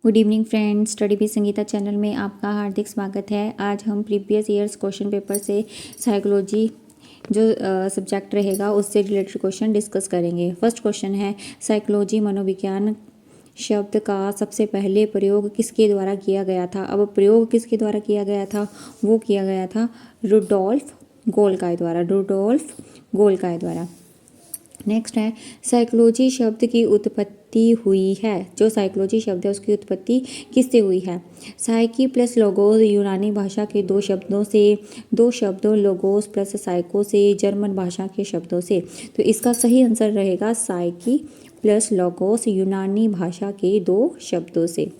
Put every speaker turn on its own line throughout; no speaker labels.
Good evening friends, study with Sangeeta channel में आपका हार्दिक स्वागत है। आज हम प्रीवियस ईयर्स क्वेश्चन पेपर से साइकोलॉजी जो सब्जेक्ट रहेगा उससे रिलेटेड क्वेश्चन डिस्कस करेंगे। फर्स्ट क्वेश्चन है, साइकोलॉजी मनोविज्ञान शब्द का सबसे पहले प्रयोग किसके द्वारा किया गया था। अब प्रयोग किसके द्वारा किया गया था, वो किया गया था रुडोल्फ गोल्काय द्वारा। नेक्स्ट है, साइकोलॉजी शब्द की उत्पत्ति हुई है। जो साइकोलॉजी शब्द है उसकी उत्पत्ति किससे हुई है। साइकी प्लस लोगोस यूनानी भाषा के दो शब्दों लोगोस प्लस साइको से जर्मन भाषा के शब्दों से। तो इसका सही आंसर रहेगा साइकी प्लस लोगोस यूनानी भाषा के दो शब्दों से।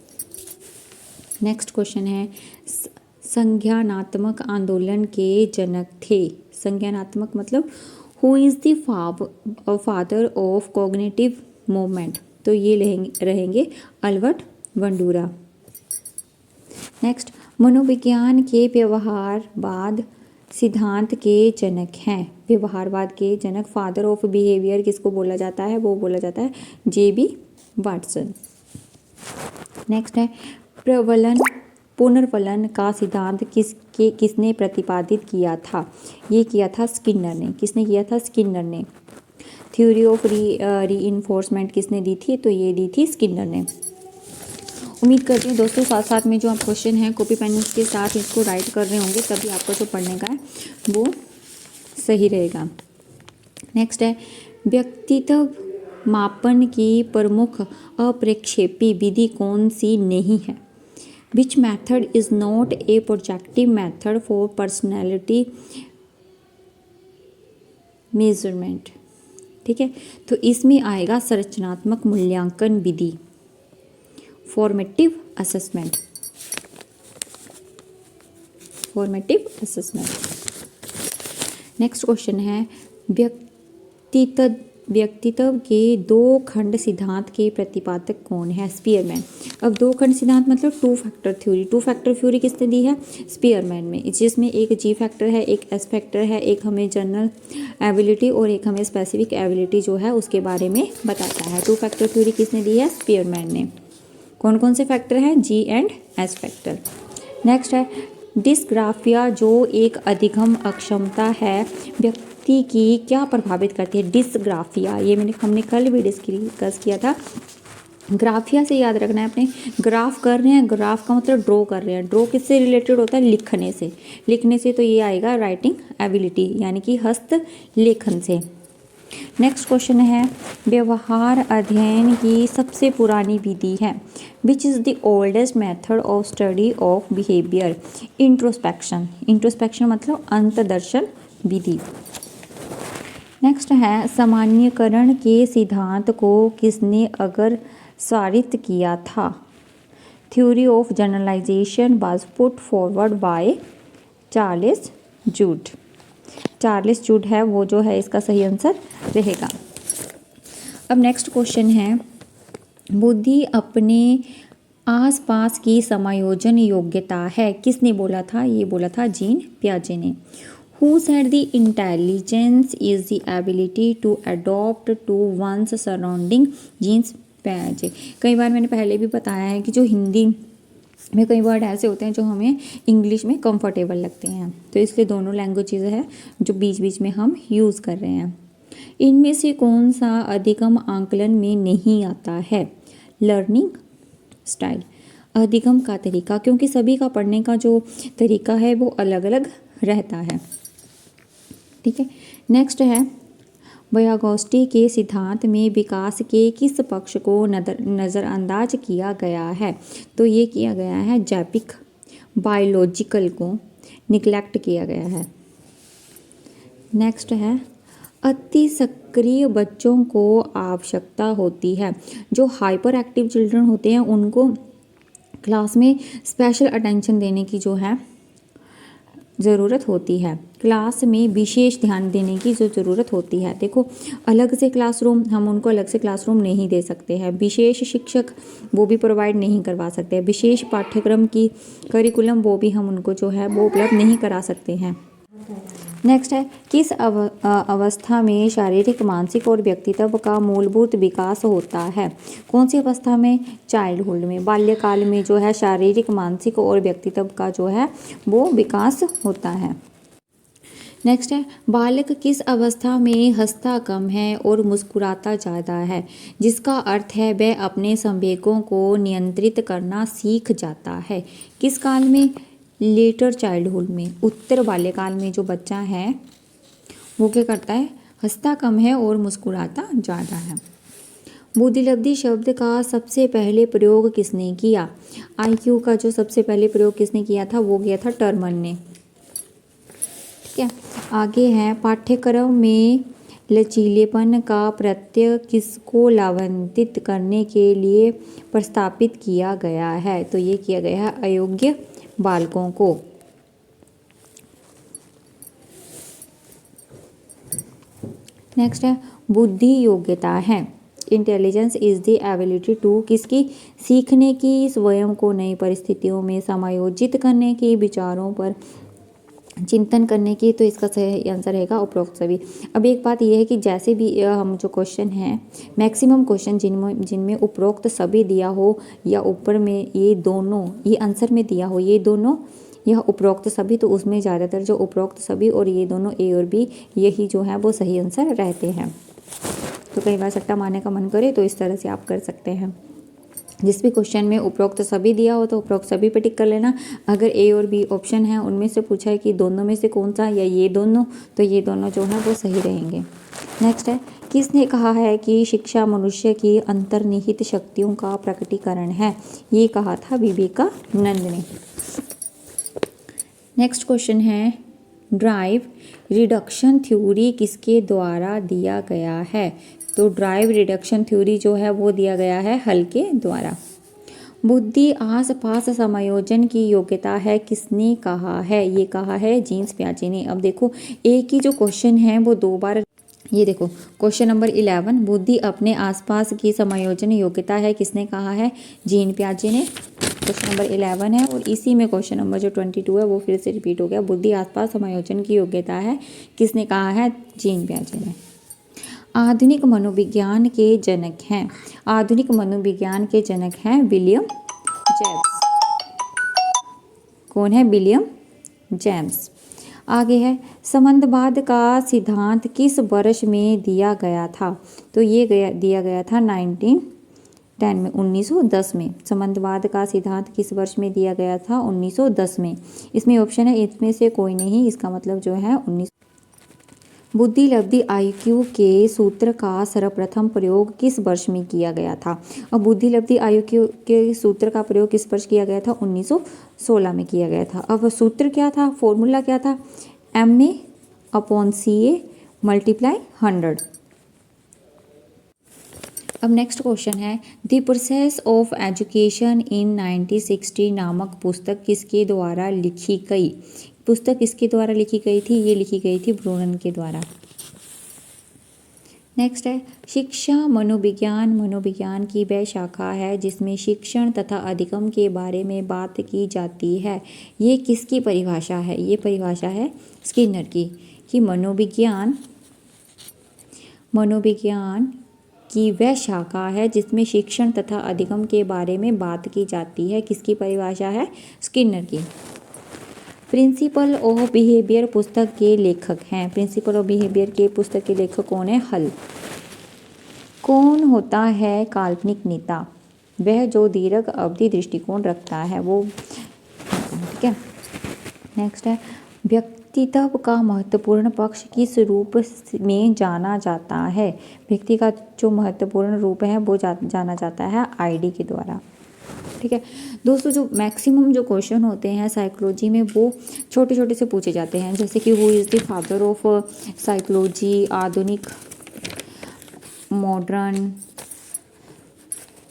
नेक्स्ट क्वेश्चन है, संज्ञानात्मक आंदोलन के जनक थे। संज्ञानात्मक मतलब who is the father of cognitive movement. तो ये रहेंगे अल्बर्ट बंडूरा। नेक्स्ट, मनोविज्ञान के व्यवहारवाद सिद्धांत के जनक हैं। व्यवहारवाद के जनक फादर ऑफ बिहेवियर किसको बोला जाता है, वो बोला जाता है जेबी वाटसन। नेक्स्ट है, पुनर्फलन का सिद्धांत किसने प्रतिपादित किया था। ये किया था स्किनर ने। किसने किया था, स्किनर ने। थ्योरी ऑफ रीइंफोर्समेंट किसने दी थी, तो ये दी थी स्किनर ने। उम्मीद करती हूँ दोस्तों साथ साथ में जो आप क्वेश्चन हैं कॉपी पेन के साथ इसको राइट कर रहे होंगे, तभी आपको जो पढ़ने का है वो सही रहेगा। नेक्स्ट है, व्यक्तित्व मापन की प्रमुख अप्रक्षेपी विधि कौन सी नहीं है। Which method is not a projective method for personality measurement। ठीक है, तो इसमें आएगा संरचनात्मक मूल्यांकन विधि, फॉर्मेटिव असेसमेंट। नेक्स्ट क्वेश्चन है, व्यक्तित्व के दो खंड सिद्धांत के प्रतिपादक कौन है। स्पीयरमैन। अब दो खंड सिद्धांत मतलब टू फैक्टर थ्योरी किसने दी है, स्पीयरमैन में, जिसमें एक जी फैक्टर है, एक एस फैक्टर है, एक हमें जनरल एबिलिटी और एक हमें स्पेसिफिक एबिलिटी जो है उसके बारे में बताता है। टू फैक्टर थ्योरी किसने दी है, स्पीयरमैन ने। कौन कौन से फैक्टर हैं, जी एंड एस फैक्टर। नेक्स्ट है, डिस्ग्राफिया जो एक अधिगम अक्षमता है व्यक्ति की क्या प्रभावित करती है। डिस्ग्राफिया ये हमने कल भी डिस्कस किया था। ग्राफिया से याद रखना है, अपने ग्राफ कर रहे हैं, ग्राफ का मतलब ड्रॉ कर रहे हैं। ड्रॉ किससे रिलेटेड होता है, लिखने से तो ये आएगा राइटिंग एबिलिटी यानी कि हस्त लेखन से। नेक्स्ट क्वेश्चन है, व्यवहार अध्ययन की सबसे पुरानी विधि है। Which is the oldest method of study of behaviour. Introspection मतलब अंतर्दर्शन विधि। नेक्स्ट है, सामान्यकरण के सिद्धांत को किसने अग्रसारित किया था। Theory of generalisation was put forward by Charles Judd है वो जो है इसका सही आंसर रहेगा। अब नेक्स्ट क्वेश्चन है, बुद्धि अपने आसपास की समायोजन योग्यता है। किसने बोला था, ये बोला था जीन पियाजे ने। Who said the intelligence is the ability to adapt to one's surrounding? Jean पियाजे। कई बार मैंने पहले भी बताया है कि जो हिंदी में कई वर्ड ऐसे होते हैं जो हमें इंग्लिश में कंफर्टेबल लगते हैं, तो इसलिए दोनों लैंग्वेजेस है जो बीच बीच में हम यूज़ कर रहे हैं। इनमें से कौन सा अधिगम आंकलन में नहीं आता है। लर्निंग स्टाइल, अधिगम का तरीका, क्योंकि सभी का पढ़ने का जो तरीका है वो अलग अलग रहता है। ठीक है, नेक्स्ट है, व्यागोस्टी के सिद्धांत में विकास के किस पक्ष को नज़रअंदाज किया गया है। तो ये किया गया है जैविक बायोलॉजिकल को निगलेक्ट किया गया है। नेक्स्ट है, अति सक्रिय बच्चों को आवश्यकता होती है। जो हाइपर एक्टिव चिल्ड्रन होते हैं उनको क्लास में स्पेशल अटेंशन देने की जो है ज़रूरत होती है। क्लास में विशेष ध्यान देने की जो ज़रूरत होती है। देखो अलग से क्लासरूम, हम उनको अलग से क्लासरूम नहीं दे सकते हैं। विशेष शिक्षक वो भी प्रोवाइड नहीं करवा सकते। विशेष पाठ्यक्रम की करिकुलम वो भी हम उनको जो है वो उपलब्ध नहीं करा सकते हैं। नेक्स्ट है, किस अवस्था में शारीरिक, मानसिक और व्यक्तित्व का मूलभूत विकास होता है? कौन सी अवस्था में? चाइल्डहुड में, बाल्यकाल में जो है शारीरिक, मानसिक और व्यक्तित्व का जो है वो विकास होता है। नेक्स्ट है, बालक किस अवस्था में हंसता कम है और मुस्कुराता ज़्यादा है? जिसका अर्थ है वह अपने संवेगों को नियंत्रित करना सीख जाता है। किस काल में? लेटर चाइल्डहुड में, उत्तर बाल्यकाल में जो बच्चा है वो क्या करता है? हंसता कम है और मुस्कुराता ज़्यादा है। बुद्धिलब्धि शब्द का सबसे पहले प्रयोग किसने किया? IQ का जो सबसे पहले प्रयोग किसने किया था? वो किया था टर्मन ने। ठीक है, आगे है, पाठ्यक्रम में लचीलेपन का प्रत्यय किसको लाभान्वित करने के लिए प्रस्तापित किया गया है? तो ये किया गया है अयोग्य बालकों को। नेक्स्ट है, बुद्धि योग्यता है। Intelligence is the ability to, किसकी? सीखने की, स्वयं को नई परिस्थितियों में समायोजित करने की, विचारों पर चिंतन करने की। तो इसका सही आंसर रहेगा उपरोक्त सभी। अब एक बात यह है कि जैसे भी हम जो क्वेश्चन हैं, मैक्सिमम क्वेश्चन जिनमें उपरोक्त सभी दिया हो या ऊपर में ये दोनों, ये आंसर में दिया हो ये दोनों, यह उपरोक्त सभी, तो उसमें ज़्यादातर जो उपरोक्त सभी और ये दोनों A और B, यही जो है वो सही आंसर रहते हैं। तो कई बार सट्टा मारने का मन करे तो इस तरह से आप कर सकते हैं। जिस भी क्वेश्चन में उपरोक्त सभी दिया हो तो उपरोक्त सभी पे टिक कर लेना। अगर A और B ऑप्शन है, उनमें से पूछा है कि दोनों में से कौन सा या ये दोनों, तो ये दोनों जो है वो सही रहेंगे। नेक्स्ट है, किसने कहा है कि शिक्षा मनुष्य की अंतर्निहित शक्तियों का प्रकटीकरण है? ये कहा था विवेकानंद ने। नेक्स्ट क्वेश्चन है, ड्राइव रिडक्शन थ्योरी किसके द्वारा दिया गया है? तो ड्राइव रिडक्शन थ्योरी जो है वो दिया गया है हल के द्वारा। बुद्धि आस पास समायोजन की योग्यता है, किसने कहा है? ये कहा है जीन्स पियाजे ने। अब देखो, एक ही जो क्वेश्चन है वो दो बार, ये देखो क्वेश्चन नंबर 11, बुद्धि अपने आसपास की समायोजन योग्यता है, किसने कहा है? जीन पियाजे ने। क्वेश्चन नंबर 11 है और इसी में क्वेश्चन नंबर जो 22 है वो फिर से रिपीट हो गया। बुद्धि आसपास समायोजन की योग्यता है, किसने कहा है? जीन पियाजे ने। आधुनिक मनोविज्ञान के जनक हैं, आधुनिक मनोविज्ञान के जनक हैं विलियम जेम्स। कौन है? William James. आगे है, संबंधवाद का सिद्धांत किस वर्ष में दिया गया था? तो ये दिया गया था 1910 में, 1910 में। संबंधवाद का सिद्धांत किस वर्ष में दिया गया था? 1910 में। इसमें ऑप्शन है, इसमें से कोई नहीं, इसका मतलब जो है 19। बुद्धिलब्धि IQ के सूत्र का सर्वप्रथम प्रयोग किस वर्ष में किया गया था? और बुद्धिलब्धि IQ के सूत्र का प्रयोग किस वर्ष किया गया था? 1916 में किया गया था। अब सूत्र क्या था? फॉर्मूला क्या था? MA/CA × 100। अब नेक्स्ट क्वेश्चन है, the process of education in 1960 नामक पुस्तक किसके द्वारा लिखी गई? पुस्तक किसके द्वारा लिखी गई थी? ये लिखी गई थी ब्रूनन के द्वारा। नेक्स्ट है, शिक्षा मनोविज्ञान, मनोविज्ञान की वह शाखा है जिसमें शिक्षण तथा अधिगम के बारे में बात की जाती है। ये किसकी परिभाषा है? ये परिभाषा है स्किनर की, कि मनोविज्ञान की वह शाखा है जिसमें शिक्षण तथा अधिगम के बारे में बात की जाती है। किसकी परिभाषा है? स्किनर की। प्रिंसिपल ऑफ बिहेवियर पुस्तक के लेखक हैं, प्रिंसिपल ऑफ बिहेवियर के पुस्तक के लेखक कौन है? हल। कौन होता है काल्पनिक नेता? वह जो दीर्घ अवधि दृष्टिकोण रखता है वो। ठीक है, नेक्स्ट है, व्यक्तित्व का महत्वपूर्ण पक्ष किस रूप में जाना जाता है? व्यक्ति का जो महत्वपूर्ण रूप है वो जाना जाता है ID के द्वारा। ठीक है दोस्तों, जो मैक्सिमम जो क्वेश्चन होते हैं साइकोलॉजी में वो छोटे छोटे से पूछे जाते हैं, जैसे कि who is the father of psychology, आधुनिक, मॉडर्न,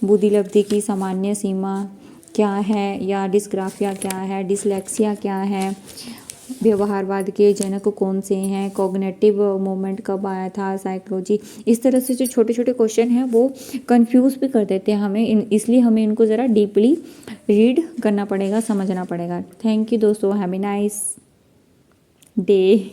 बुद्धिलब्धि की सामान्य सीमा क्या है, या डिस्ग्राफिया क्या है, डिसलेक्सिया क्या है, व्यवहारवाद के जनक कौन से हैं, कॉग्निटिव मूवमेंट कब आया था, साइकोलॉजी। इस तरह से जो छोटे छोटे क्वेश्चन हैं वो कंफ्यूज भी कर देते हैं हमें, इसलिए हमें इनको ज़रा डीपली रीड करना पड़ेगा, समझना पड़ेगा। थैंक यू दोस्तों, हैव ए नाइस डे।